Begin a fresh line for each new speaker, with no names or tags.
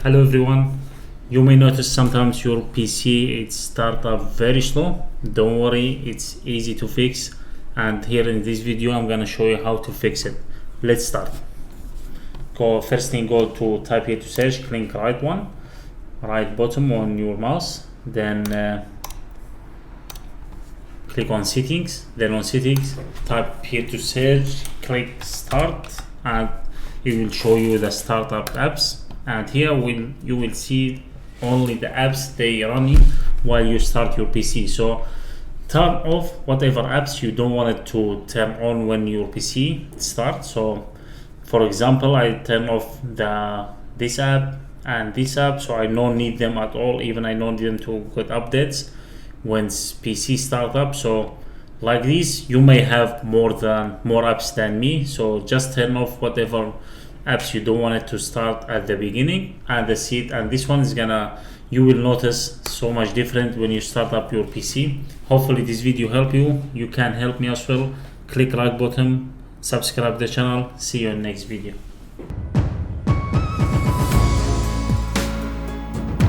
Hello everyone. You may notice sometimes your PC it start up very slow. Don't worry, it's easy to fix, and here in this video I'm gonna show you how to fix it. Let's start. First thing, go to type here to search, click right bottom on your mouse, then click on settings, then on settings type here to search, click start, and it will show you the startup apps. And here you will see only the apps they running while you start your PC. So turn off whatever apps you don't want it to turn on when your PC starts. So for example, I turn off this app and this app, so I don't need them at all. Even I don't need them to get updates when PC start up. So like this, you may have more apps than me. So just turn off whatever apps you don't want it to start at the beginning, and that's it. And this one is you will notice so much different when you start up your PC. Hopefully this video help you. You can help me as well. Click like button, subscribe the channel. See you in next video.